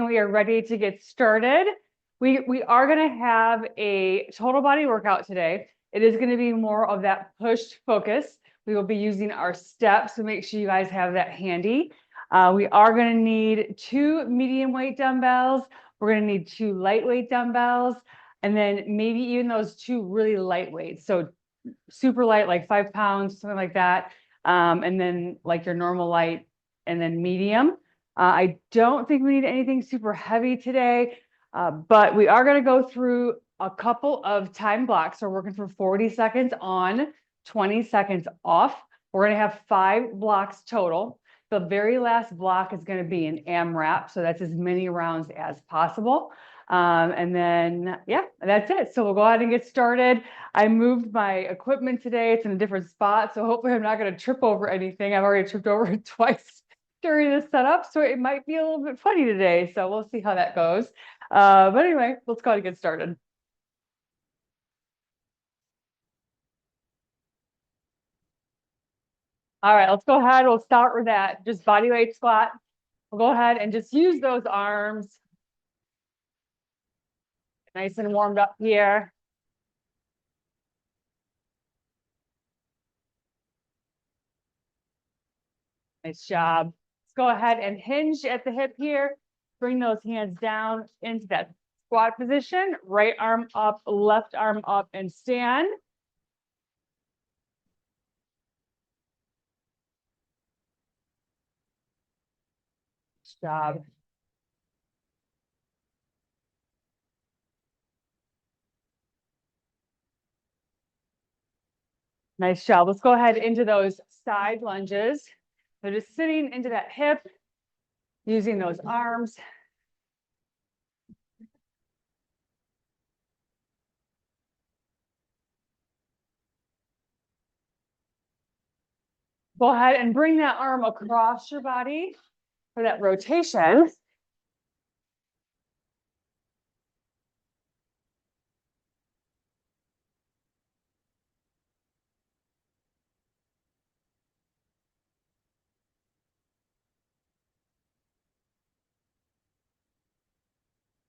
we are ready to get started. We are going to have a total body workout today. It is going to be more of that pushed focus. We will be using our steps, so make sure you guys have that handy. We are going to need 2 medium weight dumbbells. We're going to need 2 lightweight dumbbells, and then maybe even those 2 really lightweights. So super light, like 5 pounds, something like that. And then like your normal light and then medium. I don't think we need anything super heavy today, but we are going to go through a couple of time blocks. We're working for 40 seconds on, 20 seconds off. We're going to have 5 blocks total. The very last block is going to be an AMRAP. So that's as many rounds as possible. And then, yeah, that's it. So we'll go ahead and get started. I moved my equipment today. It's in a different spot. So hopefully I'm not going to trip over anything. I've already tripped over it twice during this setup. So it might be a little bit funny today. So we'll see how that goes. But anyway, let's go ahead and get started. All right, let's go ahead. We'll start with that. Just body weight squat. We'll go ahead and just use those arms. Nice and warmed up here. Nice job. Let's go ahead and hinge at the hip here. Bring those hands down into that squat position. Right arm up, left arm up, and stand. Nice job. Nice job. Let's go ahead into those side lunges. So just sitting into that hip, using those arms. Go ahead and bring that arm across your body for that rotation.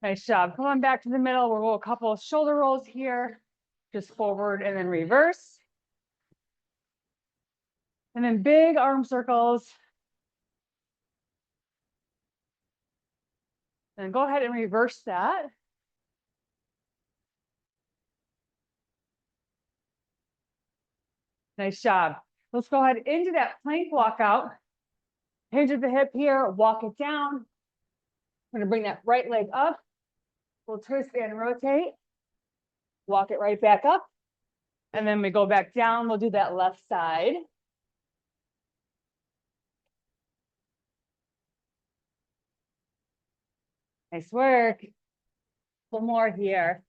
Nice job. Come on back to the middle. We'll go a couple of shoulder rolls here, just forward and then reverse. And then big arm circles. And go ahead and reverse that. Nice job. Let's go ahead into that plank walkout. Hinge at the hip here, walk it down. We're gonna bring that right leg up. We'll twist and rotate. Walk it right back up. And then we go back down. We'll do that left side. Nice work. One more here.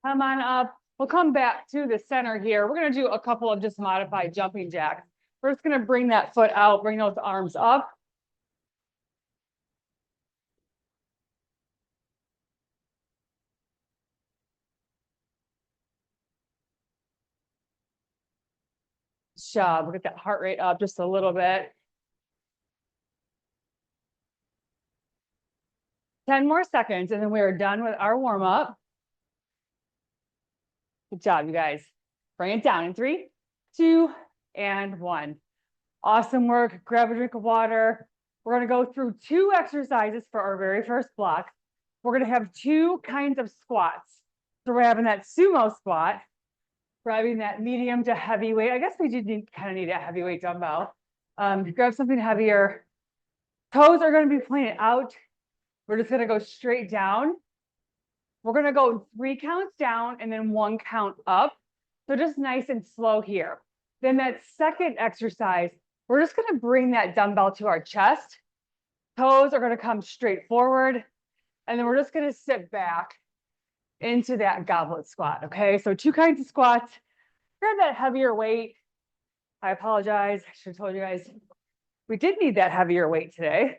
Come on up. We'll come back to the center here. We're going to do a couple of just modified jumping jacks. We're just going to bring that foot out, bring those arms up. Job. We'll get that heart rate up just a little bit. 10 more seconds, and then we are done with our warm up. Good job, you guys. Bring it down in 3, 2, and 1. Awesome work. Grab a drink of water. We're going to go through 2 exercises for our very first block. We're going to have 2 kinds of squats. So we're having that sumo squat, grabbing that medium to heavy weight. I guess we do kind of need a heavyweight dumbbell. Grab something heavier. Toes are going to be pointed out. We're just going to go straight down. We're going to go 3 counts down and then 1 count up. So just nice and slow here. Then that second exercise, we're just going to bring that dumbbell to our chest. Toes are going to come straight forward. And then we're just going to sit back into that goblet squat. Okay, so 2 kinds of squats. Grab that heavier weight. I apologize. I should have told you guys we did need that heavier weight today.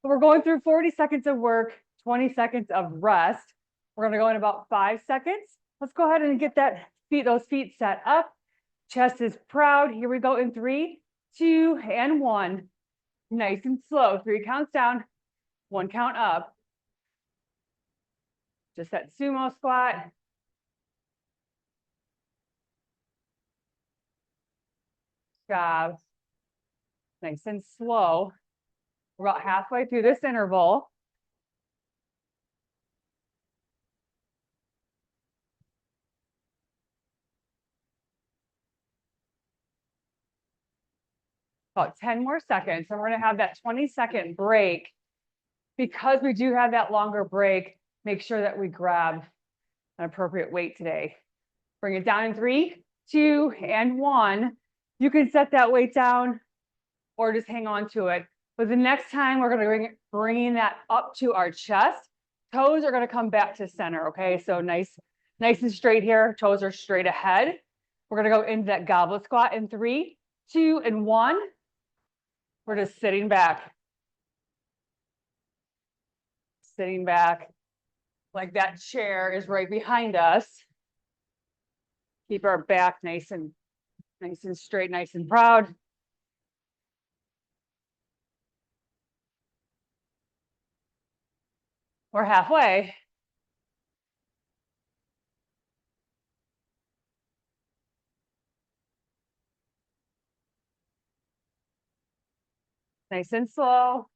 So we're going through 40 seconds of work, 20 seconds of rest. We're gonna go in about 5 seconds. Let's go ahead and get those feet set up. Chest is proud. Here we go in 3, 2, and 1. Nice and slow. 3 counts down, 1 count up. Just that sumo squat. Job. Nice and slow. We're about halfway through this interval. About 10 more seconds. And we're going to have that 20-second break. Because we do have that longer break, make sure that we grab an appropriate weight today. Bring it down in 3, 2, and 1. You can set that weight down or just hang on to it. But the next time we're going to bring that up to our chest. Toes are going to come back to center, okay? So nice and straight here. Toes are straight ahead. We're going to go into that goblet squat in 3, 2, and 1. We're just sitting back. Sitting back like that chair is right behind us. Keep our back nice and straight, nice and proud. We're halfway. Nice and slow.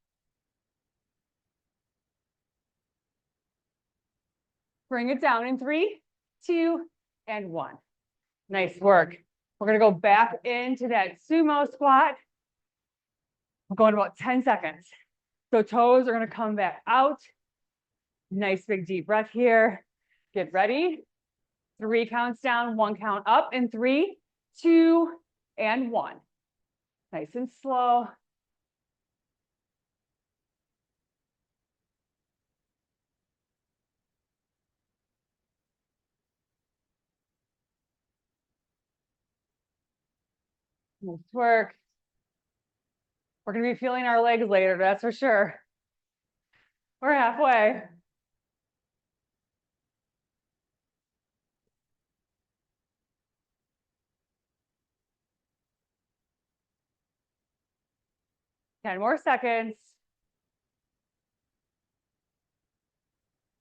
Bring it down in 3, 2, and 1. Nice work. We're going to go back into that sumo squat. We're going about 10 seconds. So toes are going to come back out. Nice big deep breath here. Get ready. 3 counts down, 1 count up in 3, 2, and 1. Nice and slow. Nice work. We're going to be feeling our legs later, that's for sure. We're halfway. Ten more seconds.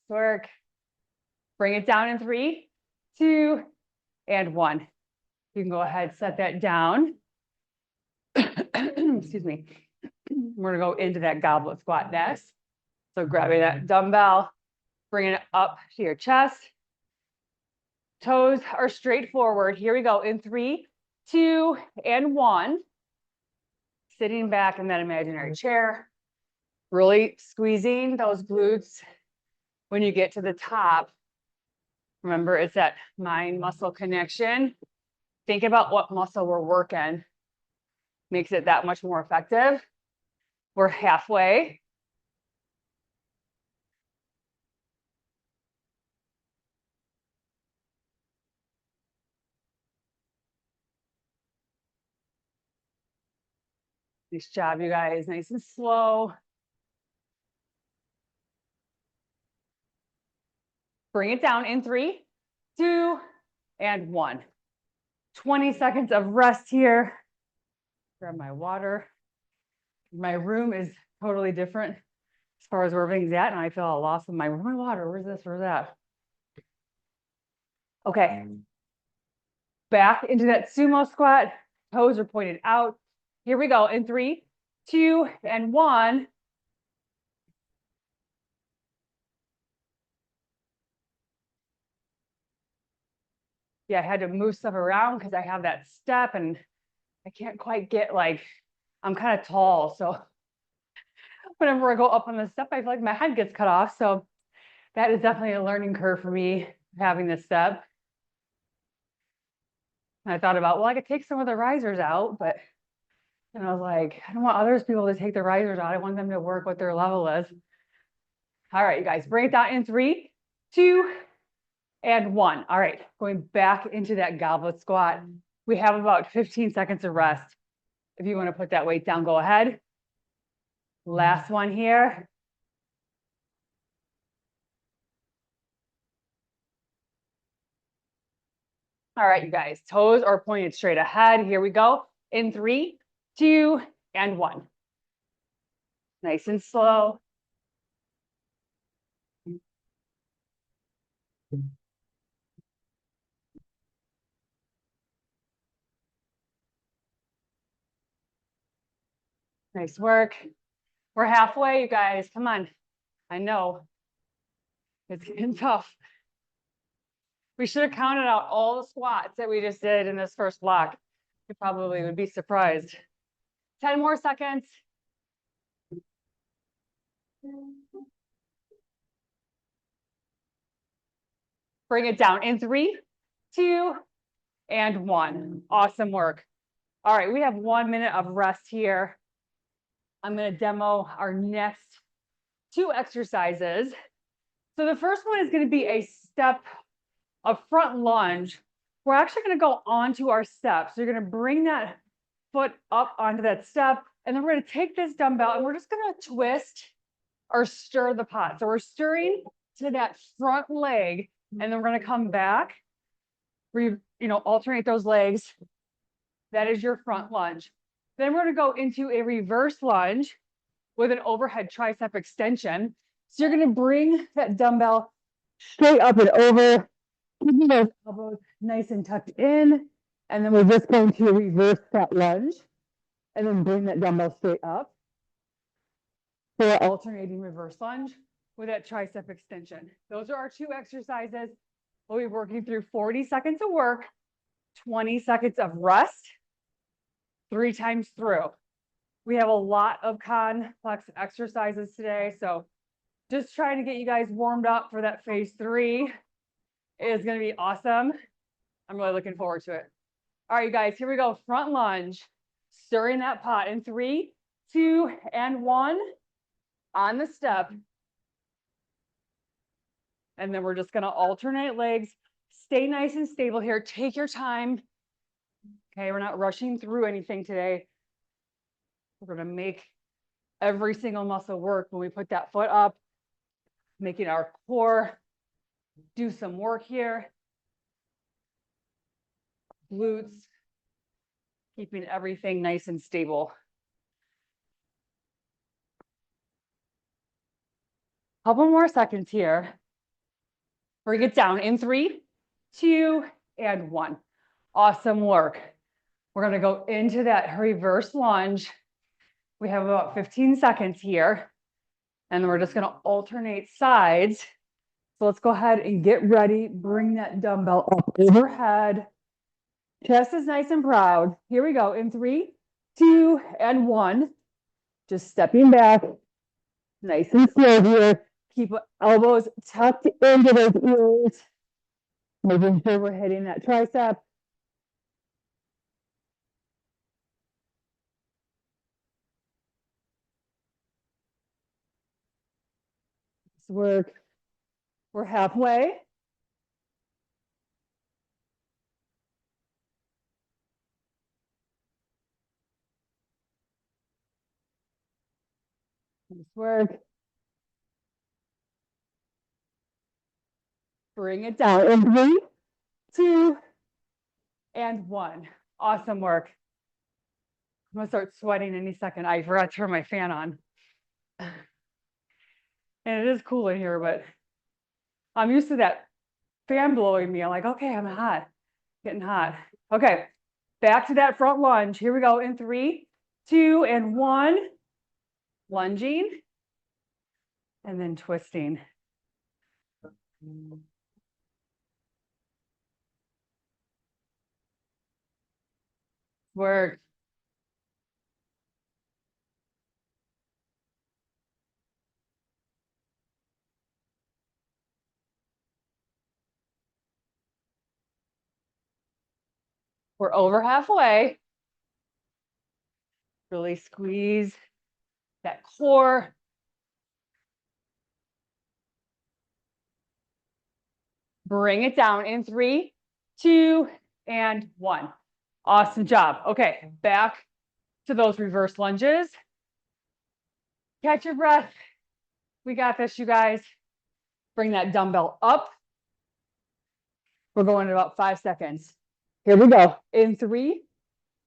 Work. Bring it down in 3, 2, and 1. You can go ahead, set that down. Excuse me. We're going to go into that goblet squat next. So grabbing that dumbbell, bringing it up to your chest. Toes are straight forward. Here we go in 3, 2, and 1. Sitting back in that imaginary chair. Really squeezing those glutes when you get to the top. Remember, it's that mind-muscle connection. Think about what muscle we're working. Makes it that much more effective. We're halfway. Nice job, you guys. Nice and slow. Bring it down in 3, 2, and 1. 20 seconds of rest here. Grab my water. My room is totally different as far as where everything's at, and I feel a loss of my water. Where's this? Where's that? Okay. Back into that sumo squat. Toes are pointed out. Here we go in 3, 2, and 1. Yeah, I had to move stuff around because I have that step and I can't quite get I'm kind of tall. So whenever I go up on the step, I feel like my head gets cut off. So that is definitely a learning curve for me, having this step. And I thought about, well, I could take some of the risers out, but I was like, I don't want other people to take the risers out. I want them to work what their level is. All right, you guys, bring it down in 3, 2, and 1. All right, going back into that goblet squat. We have about 15 seconds of rest. If you want to put that weight down, go ahead. Last one here. All right, you guys, toes are pointed straight ahead. Here we go. In 3, 2, and 1. Nice and slow. Nice work. We're halfway, you guys. Come on. I know it's getting tough. We should have counted out all the squats that we just did in this first block. You probably would be surprised. 10 more seconds. Bring it down in 3, 2, and 1. Awesome work. All right, we have 1 minute of rest here. I'm going to demo our next 2 exercises. So the first one is going to be a step, a front lunge. We're actually going to go onto our step. So you're going to bring that foot up onto that step, and then we're going to take this dumbbell and we're just going to twist or stir the pot. So we're stirring to that front leg, and then we're going to come back, alternate those legs. That is your front lunge. Then we're going to go into a reverse lunge with an overhead tricep extension. So you're going to bring that dumbbell straight up and over, keeping those elbows nice and tucked in. And then we're just going to reverse that lunge and then bring that dumbbell straight up. So we're alternating reverse lunge with that tricep extension. Those are our 2 exercises. We'll be working through 40 seconds of work, 20 seconds of rest, 3 times through. We have a lot of complex exercises today, so just trying to get you guys warmed up for that phase 3 is going to be awesome. I'm really looking forward to it. All right, you guys, here we go. Front lunge, stirring that pot in 3, 2, and 1 on the step. And then we're just going to alternate legs. Stay nice and stable here. Take your time. Okay, we're not rushing through anything today. We're going to make every single muscle work when we put that foot up, making our core do some work here. Glutes, keeping everything nice and stable. Couple more seconds here. Bring it down in 3, 2, and 1. Awesome work. We're going to go into that reverse lunge. We have about 15 seconds here, and then we're just going to alternate sides. So let's go ahead and get ready. Bring that dumbbell up overhead. Chest is nice and proud. Here we go. In 3, 2, and 1. Just stepping back. Nice and slow here. Keep elbows tucked into those ears. Making sure we're hitting that tricep. We're halfway. Nice work. Bring it down in 3, 2, and 1. Awesome work. I'm gonna start sweating any second. I forgot to turn my fan on. And it is cool in here, but I'm used to that fan blowing me. I'm like, okay, I'm hot, getting hot. Okay, back to that front lunge. Here we go in 3, 2, and 1. Lunging and then twisting. Work. We're over halfway. Really squeeze that core. Bring it down in 3, 2, and 1. Awesome job. Okay, back to those reverse lunges. Catch your breath. We got this, you guys. Bring that dumbbell up. We're going in about 5 seconds. Here we go. In 3,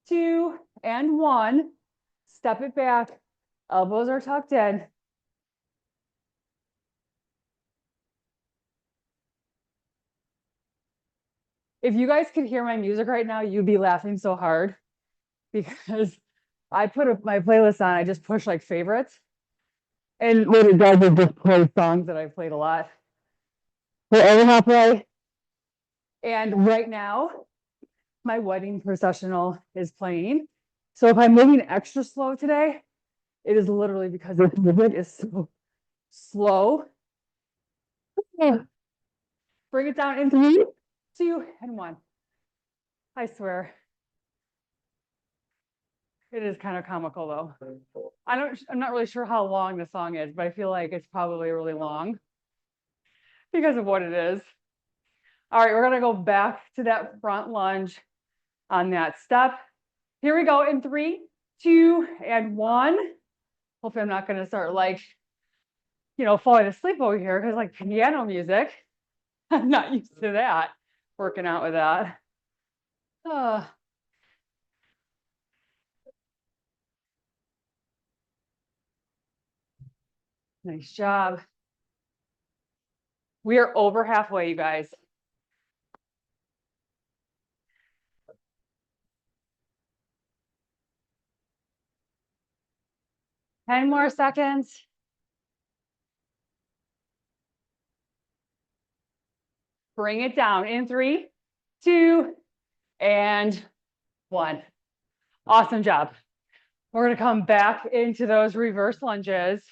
2, and 1. Step it back. Elbows are tucked in. If you guys could hear my music right now, you'd be laughing so hard because I put my playlist on. I just push like favorites. And what it does is just play songs that I've played a lot. We're over halfway. And right now, my wedding processional is playing. So if I'm moving extra slow today, it is literally because the music is so slow. Bring it down in 3, 2, and 1. I swear. It is kind of comical though. I'm not really sure how long the song is, but I feel like it's probably really long because of what it is. All right, we're gonna go back to that front lunge on that step. Here we go in 3, 2, and 1. Hopefully I'm not gonna start like, falling asleep over here because like piano music. I'm not used to that, working out with that. Nice job. We are over halfway, you guys. Ten more seconds. Bring it down in 3, 2, and 1. Awesome job. We're going to come back into those reverse lunges.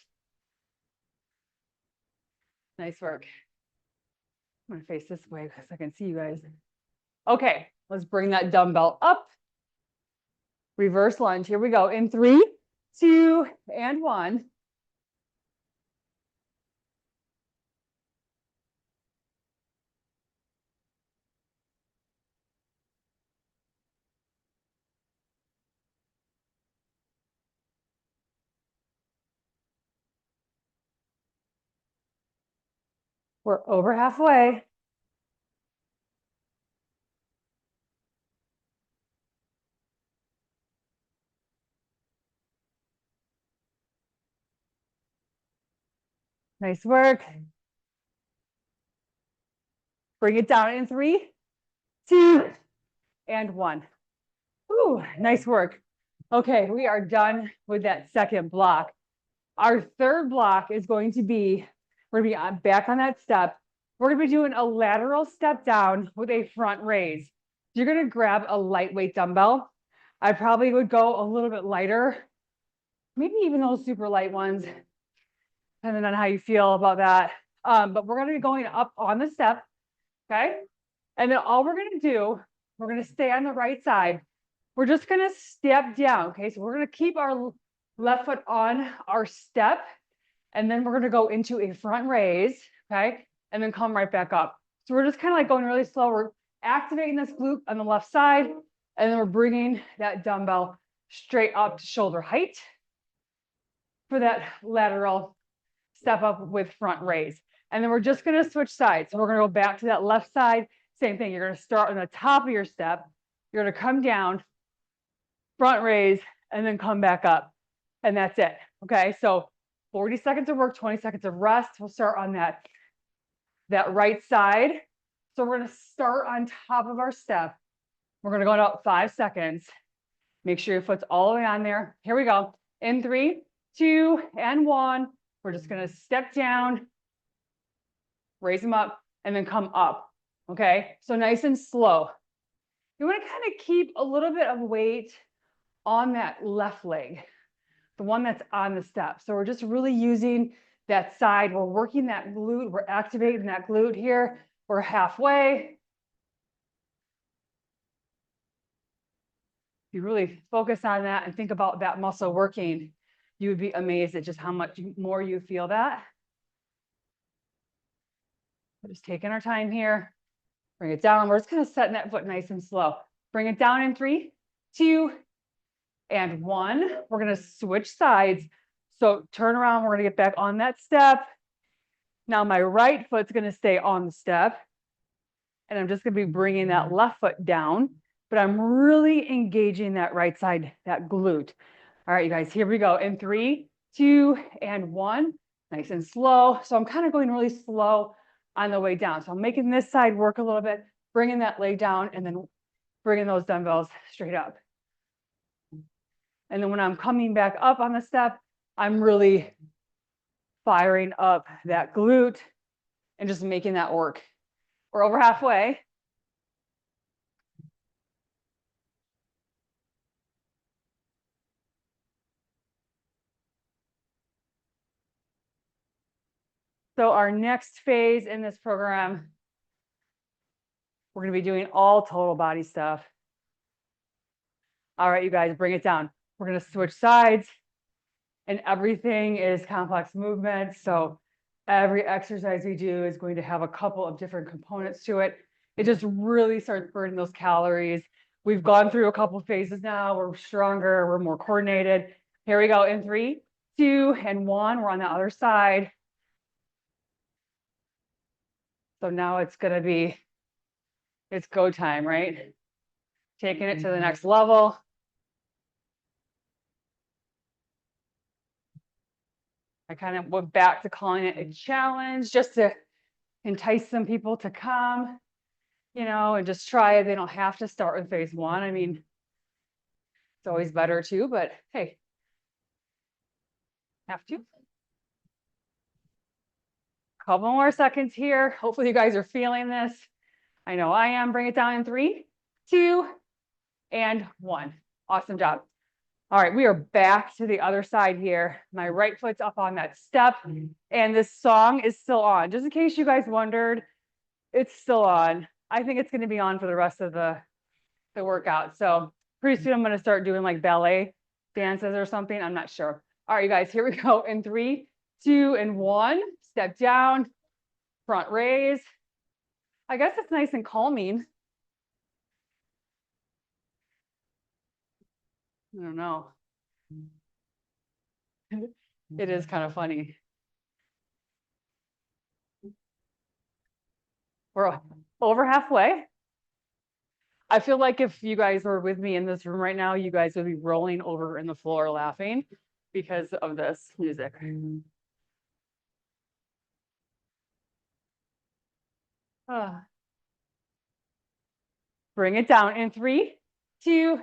Nice work. I'm going to face this way because I can see you guys. Okay, let's bring that dumbbell up. Reverse lunge. Here we go. In 3, 2, and 1. We're over halfway. Nice work. Bring it down in 3, 2, and 1. Ooh, nice work. Okay, we are done with that second block. Our third block is going to be, we're going to be back on that step. We're going to be doing a lateral step down with a front raise. You're going to grab a lightweight dumbbell. I probably would go a little bit lighter, maybe even those super light ones, depending on how you feel about that. But we're going to be going up on the step, okay? And then all we're going to do, we're going to stay on the right side. We're just going to step down, okay? So we're going to keep our left foot on our step, and then we're going to go into a front raise, okay? And then come right back up. So we're just kind of like going really slow. We're activating this glute on the left side, and then we're bringing that dumbbell straight up to shoulder height for that lateral step up with front raise. And then we're just going to switch sides. So we're going to go back to that left side. Same thing. You're going to start on the top of your step. You're going to come down, front raise, and then come back up. And that's it. Okay. So 40 seconds of work, 20 seconds of rest. We'll start on that right side. So we're going to start on top of our step. We're going to go about 5 seconds. Make sure your foot's all the way on there. Here we go. In 3, 2, and 1. We're just going to step down, raise them up, and then come up. Okay. So nice and slow. You want to kind of keep a little bit of weight on that left leg, the one that's on the step. So we're just really using that side. We're working that glute. We're activating that glute here. We're halfway. If you really focus on that and think about that muscle working, you would be amazed at just how much more you feel that. We're just taking our time here. Bring it down. We're just kind of setting that foot nice and slow. Bring it down in 3, 2, and 1. We're going to switch sides. So turn around. We're going to get back on that step. Now my right foot's going to stay on the step. And I'm just going to be bringing that left foot down. but I'm really engaging that right side, that glute. All right, you guys, here we go. In 3, 2, and 1. Nice and slow. So I'm kind of going really slow on the way down. So I'm making this side work a little bit, bringing that leg down, and then bringing those dumbbells straight up. And then when I'm coming back up on the step, I'm really firing up that glute and just making that work. We're over halfway. So our next phase in this program, we're going to be doing all total body stuff. All right, you guys, bring it down. We're going to switch sides, and everything is complex movement. So every exercise we do is going to have a couple of different components to it. It just really starts burning those calories. We've gone through a couple of phases now. We're stronger, we're more coordinated. Here we go in 3, 2, and 1. We're on the other side. So now it's going to be, it's go time, right? Taking it to the next level. I kind of went back to calling it a challenge just to entice some people to come, you know, and just try it. They don't have to start with phase 1. I mean, it's always better too, but hey, have to. Couple more seconds here. Hopefully you guys are feeling this. I know I am. Bring it down in 3, 2, and 1. Awesome job. All right, we are back to the other side here. My right foot's up on that step, and this song is still on. Just in case you guys wondered, it's still on. I think it's going to be on for the rest of the workout. So pretty soon I'm going to start doing like ballet dances or something. I'm not sure. All right, you guys, here we go in 3, 2, and 1. Step down, front raise. I guess it's nice and calming. I don't know. It is kind of funny. We're over halfway. I feel like if you guys were with me in this room right now, you guys would be rolling over in the floor laughing because of this music. Bring it down in 3, 2,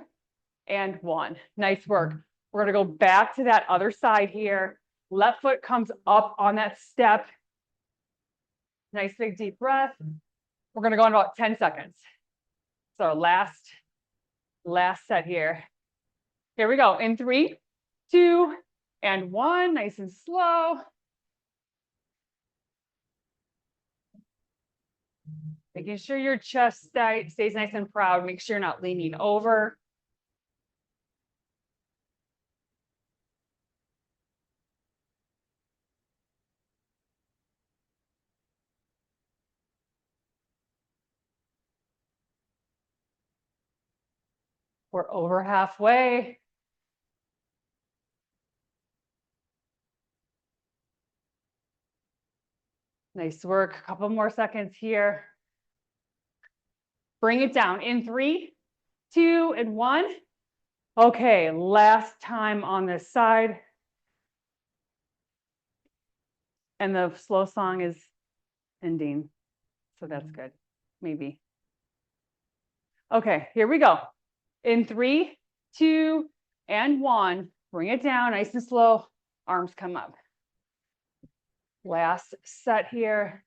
and 1. Nice work. We're going to go back to that other side here. Left foot comes up on that step. Nice big deep breath. We're going to go in about 10 seconds. So our last set here. Here we go. In 3, 2, and 1. Nice and slow. Making sure your chest stays nice and proud. Make sure you're not leaning over. We're over halfway. Nice work. A couple more seconds here. Bring it down in 3, 2, and 1. Okay, last time on this side. And the slow song is ending. So that's good. Maybe. Okay, here we go. In 3, 2, and 1. Bring it down nice and slow. Arms come up. Last set here.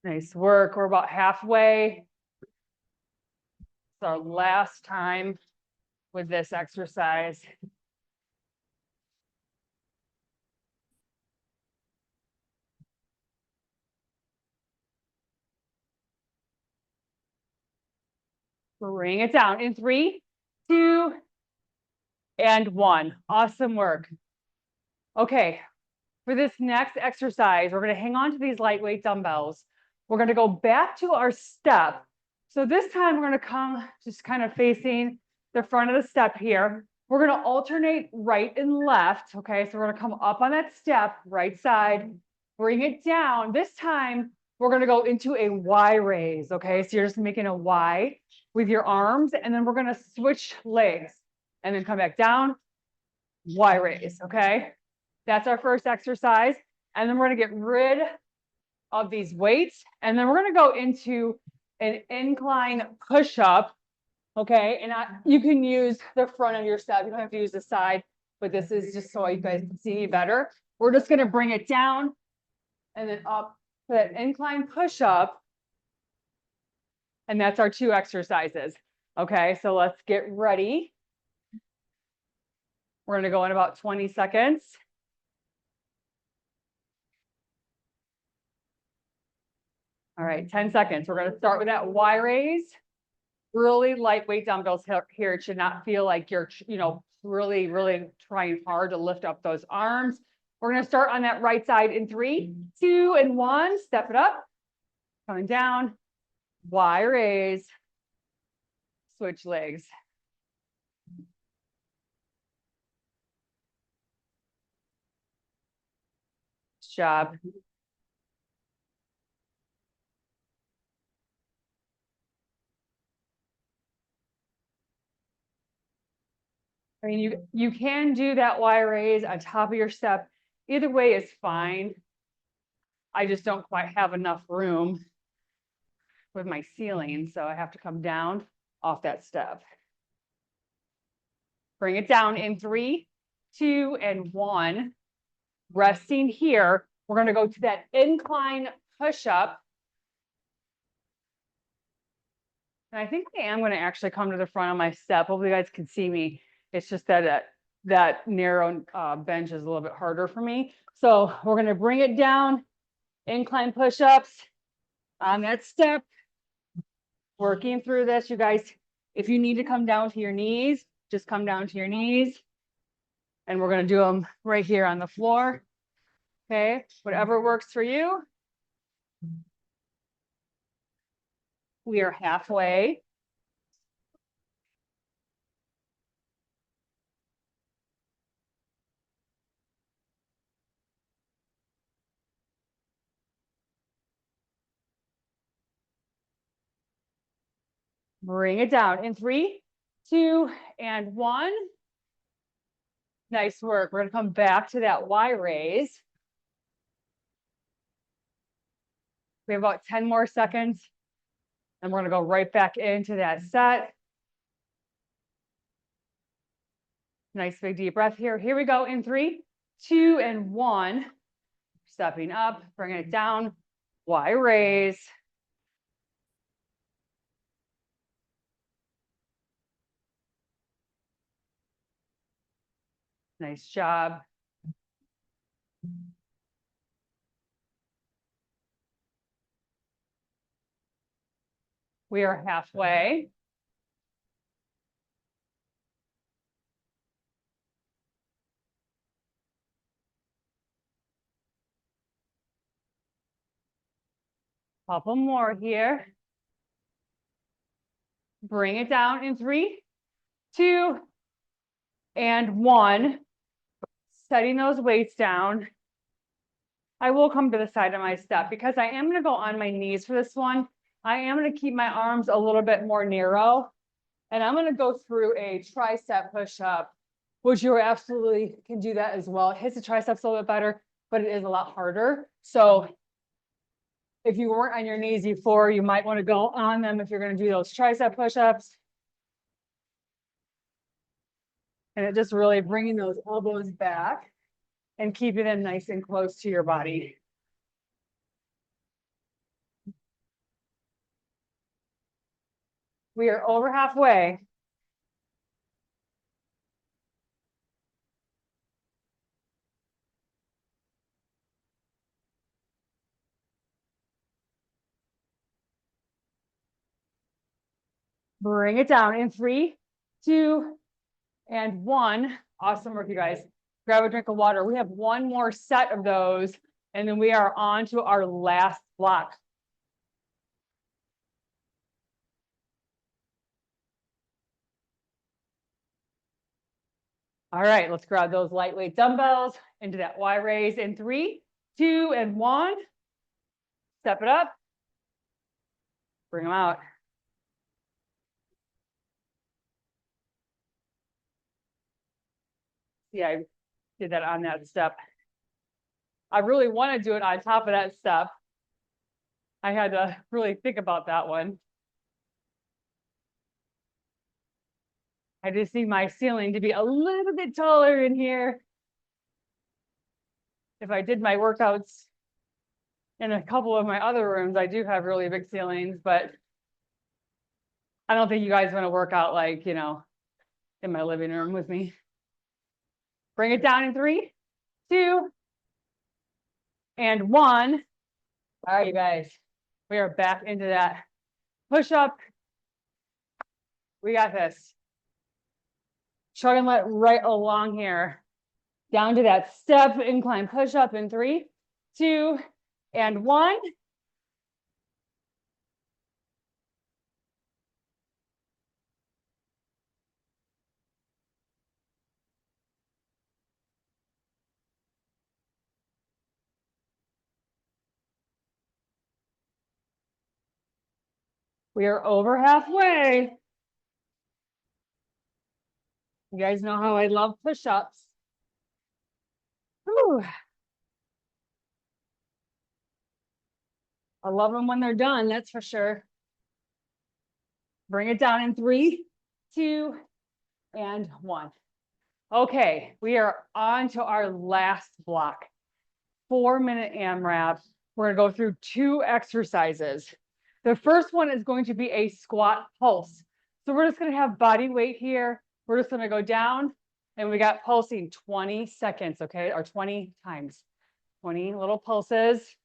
Nice work. We're about halfway. It's our last time with this exercise. Bring it down in 3, 2, and 1. Awesome work. Okay, for this next exercise, we're going to hang on to these lightweight dumbbells. We're going to go back to our step, So this time we're going to come just kind of facing the front of the step here. We're going to alternate right and left. Okay, so we're going to come up on that step, right side, bring it down. This time we're going to go into a Y raise. Okay, so you're just making a Y with your arms, and then we're going to switch legs and then come back down, Y raise. Okay, that's our first exercise. And then we're going to get rid of these weights, and then we're going to go into an incline push-up. Okay, and you can use the front of your step. You don't have to use the side, but this is just so you guys can see me better. We're just going to bring it down and then up for that incline push-up. And that's our 2 exercises. Okay, so let's get ready. We're going to go in about 20 seconds. All right, 10 seconds. We're going to start with that Y raise. Really lightweight dumbbells here. It should not feel like you're, really, really trying hard to lift up those arms. We're going to start on that right side in 3, 2, and 1. Step it up. Coming down. Y raise. Switch legs. Good job. I mean, you can do that Y raise on top of your step. Either way is fine. I just don't quite have enough room with my ceiling, so I have to come down off that step. Bring it down in 3, 2, and 1. Resting here. We're going to go to that incline push-up. And I think I am going to actually come to the front of my step. Hopefully you guys can see me. It's just that that narrow bench is a little bit harder for me. So we're going to bring it down, incline push-ups on that step. Working through this, you guys. If you need to come down to your knees, just come down to your knees. And we're going to do them right here on the floor. Okay, whatever works for you. We are halfway. Bring it down in 3, 2, and 1. Nice work. We're going to come back to that Y raise. We have about 10 more seconds. And we're going to go right back into that set. Nice big deep breath here. Here we go in 3, 2, and 1. Stepping up, bringing it down. Y raise. Nice job. We are halfway. Couple more here. Bring it down in 3, 2, and 1. Setting those weights down. I will come to the side of my step because I am going to go on my knees for this one. I am going to keep my arms a little bit more narrow. And I'm going to go through a tricep push-up, which you absolutely can do that as well. It hits the triceps a little bit better, but it is a lot harder. So if you weren't on your knees before, you might want to go on them if you're going to do those tricep push-ups. And it just really bringing those elbows back and keeping them nice and close to your body. We are over halfway. Bring it down in 3, 2, and 1. Awesome work, you guys. Grab a drink of water. We have one more set of those, and then we are on to our last block. All right, let's grab those lightweight dumbbells into that Y raise in 3, 2, and 1. Step it up. Bring them out. Yeah, I did that on that step. I really want to do it on top of that step. I had to really think about that one. I just need my ceiling to be a little bit taller in here. If I did my workouts in a couple of my other rooms, I do have really big ceilings, but I don't think you guys want to work out like, you know, in my living room with me. Bring it down in 3, 2, and 1. All right, you guys, we are back into that push up. We got this. Chug and let right along here. Down to that step incline push up in 3, 2, and 1. We are over halfway. You guys know how I love push-ups. I love them when they're done, that's for sure. Bring it down in 3, 2, and 1. Okay, we are on to our last block. 4-minute AMRAP. We're gonna go through 2 exercises. The first one is going to be a squat pulse. So we're just gonna have body weight here. We're just gonna go down and we got pulsing 20 seconds, okay? Or 20 times, 20 little pulses.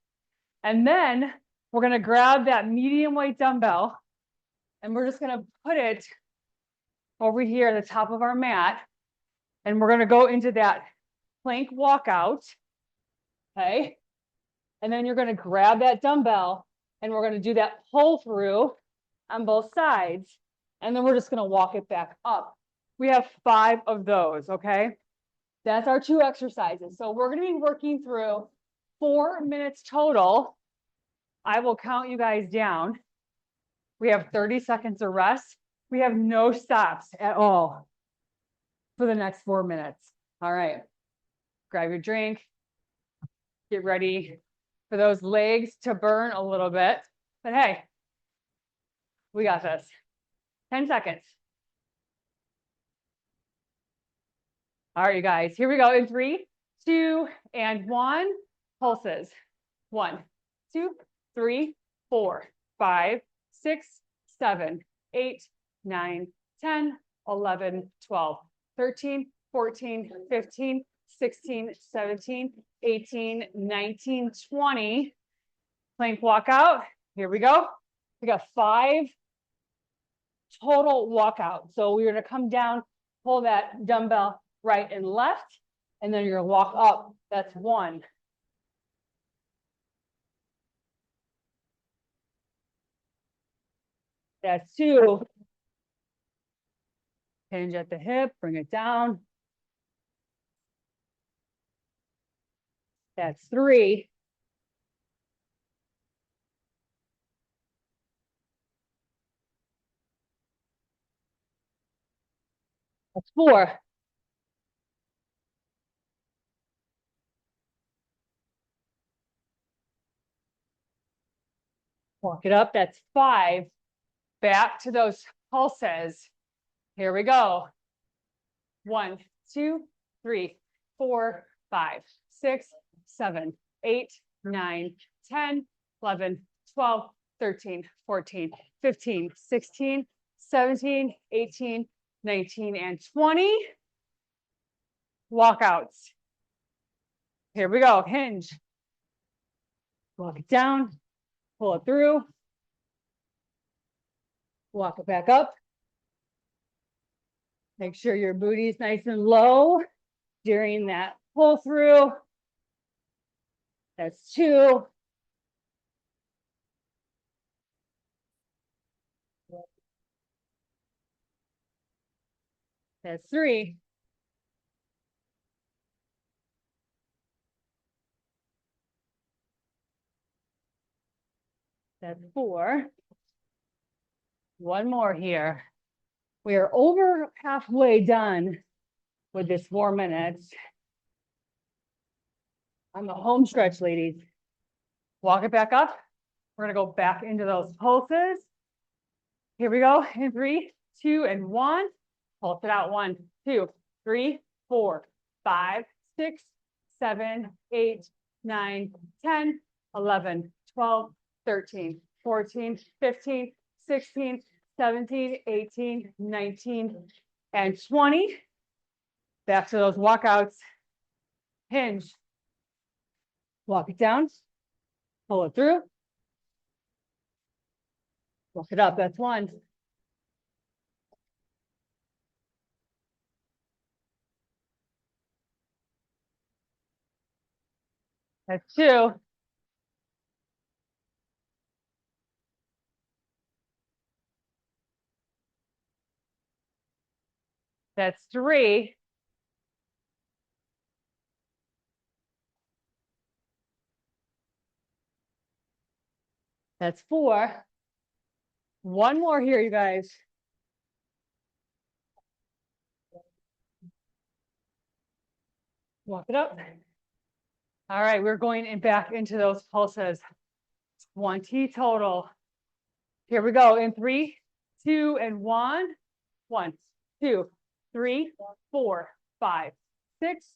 And then we're gonna grab that medium weight dumbbell and we're just gonna put it over here at the top of our mat. And we're gonna go into that plank walkout, okay? And then you're gonna grab that dumbbell and we're gonna do that pull through on both sides. And then we're just gonna walk it back up. We have 5 of those, okay? That's our 2 exercises. So we're gonna be working through 4 minutes total. I will count you guys down. We have 30 seconds of rest. We have no stops at all for the next 4 minutes. All right, grab your drink. Get ready for those legs to burn a little bit. But hey, we got this. 10 seconds. All right, you guys, here we go in 3, 2, and 1. Pulses. 1, 2, 3, 4, 5, 6, 7, 8, 9, 10, 11, 12, 13, 14, 15, 16, 17, 18, 19, 20. Plank walkout. Here we go. We got 5 total walkout. So we're going to come down, pull that dumbbell right and left, and then you're going to walk up. That's 1. That's 2. Hinge at the hip, bring it down. That's 3. That's 4. Walk it up. That's 5. Back to those pulses. Here we go. 1, 2, 3, 4, 5, 6, 7, 8, 9, 10, 11, 12, 13, 14, 15, 16, 17, 18, 19, and 20. Walkouts. Here we go. Hinge. Walk it down. Pull it through. Walk it back up. Make sure your booty is nice and low during that pull through. That's 2. That's 3. That's 4. One more here. We are over halfway done with this 4 minutes. On the home stretch, ladies. Walk it back up. We're gonna go back into those pulses. Here we go. In 3, 2, and 1. Pulse it out. 1, 2, 3, 4, 5, 6, 7, 8, 9, 10, 11, 12, 13, 14, 15, 16, 17, 18, 19, and 20. Back to those walkouts. Hinge. Walk it down. Pull it through. Walk it up. That's 1. That's 2. That's 3. That's 4. One more here, you guys. Walk it up. All right, we're going in back into those pulses. 20 total. Here we go. In 3, 2, and 1. 1, 2, 3, 4, 5, 6,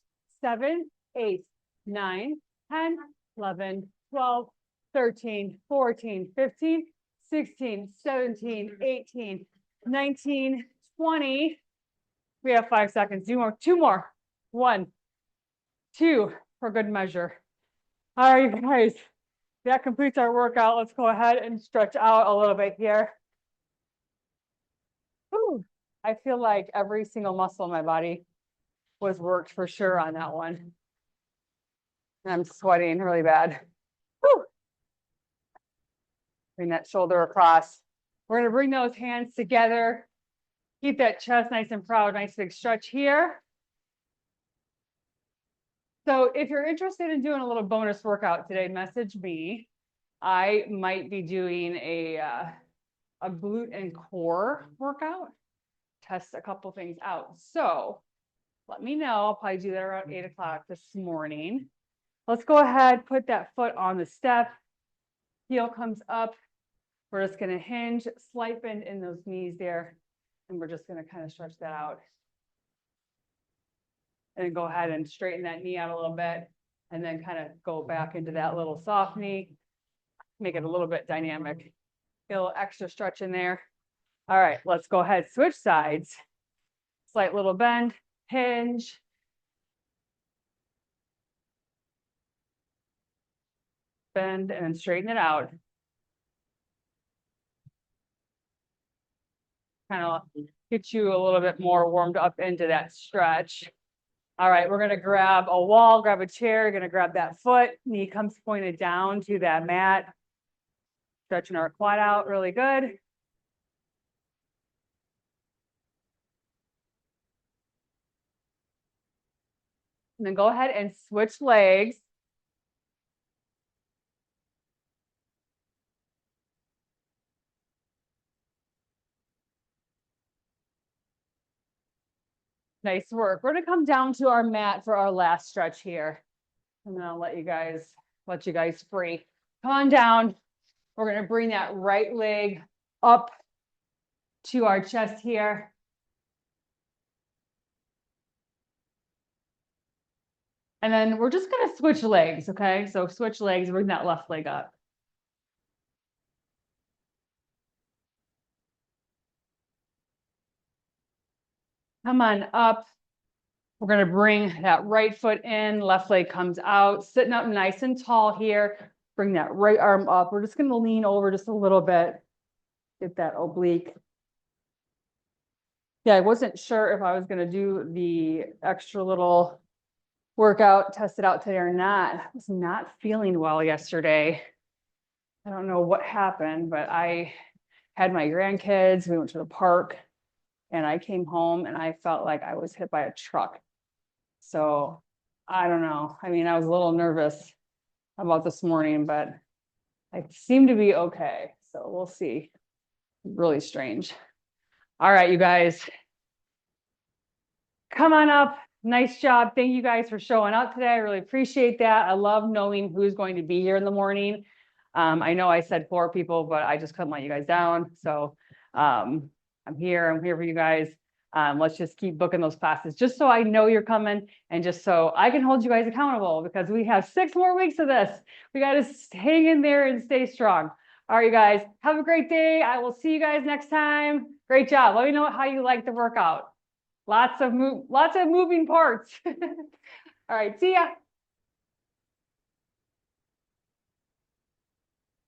7, 8, 9, 10, 11, 12, 13, 14, 15, 16, 17, 18, 19, 20. We have 5 seconds. 2 more. 1, 2 for good measure. All right, you guys, that completes our workout. Let's go ahead and stretch out a little bit here. Whew. I feel like every single muscle in my body was worked for sure on that one. And I'm sweating really bad. Whew. Bring that shoulder across. We're gonna bring those hands together. Keep that chest nice and proud. Nice big stretch here. So if you're interested in doing a little bonus workout today, message me. I might be doing a glute and core workout. Test a couple things out. So let me know. I'll probably do that around 8 o'clock this morning. Let's go ahead, put that foot on the step. Heel comes up. We're just going to hinge, slight bend in those knees there. And we're just going to kind of stretch that out. And then go ahead and straighten that knee out a little bit. And then kind of go back into that little soft knee. Make it a little bit dynamic. Get a little extra stretch in there. All right, let's go ahead, switch sides. Slight little bend, hinge. Bend and then straighten it out. Kind of get you a little bit more warmed up into that stretch. All right, we're gonna grab a wall, grab a chair, you're gonna grab that foot, knee comes pointed down to that mat. Stretching our quad out really good. And then go ahead and switch legs. Nice work. We're gonna come down to our mat for our last stretch here. And then I'll let you guys free. Come on down. We're gonna bring that right leg up to our chest here. And then we're just gonna switch legs, okay? So switch legs, bring that left leg up. Come on up. We're gonna bring that right foot in, left leg comes out, sitting up nice and tall here. Bring that right arm up. We're just gonna lean over just a little bit. Get that oblique. Yeah, I wasn't sure if I was gonna do the extra little workout, test it out today or not. I was not feeling well yesterday. I don't know what happened, but I had my grandkids, we went to the park, and I came home and I felt like I was hit by a truck. So I don't know. I mean, I was a little nervous about this morning, but I seem to be okay. So we'll see. Really strange. All right, you guys. Come on up. Nice job. Thank you guys for showing up today. I really appreciate that. I love knowing who's going to be here in the morning. I know I said 4 people, but I just couldn't let you guys down. So I'm here. I'm here for you guys. Let's just keep booking those classes just so I know you're coming and just so I can hold you guys accountable because we have 6 more weeks of this. We got to hang in there and stay strong. All right, you guys, have a great day. I will see you guys next time. Great job. Let me know how you like the workout. Lots of moving parts. All right, see ya.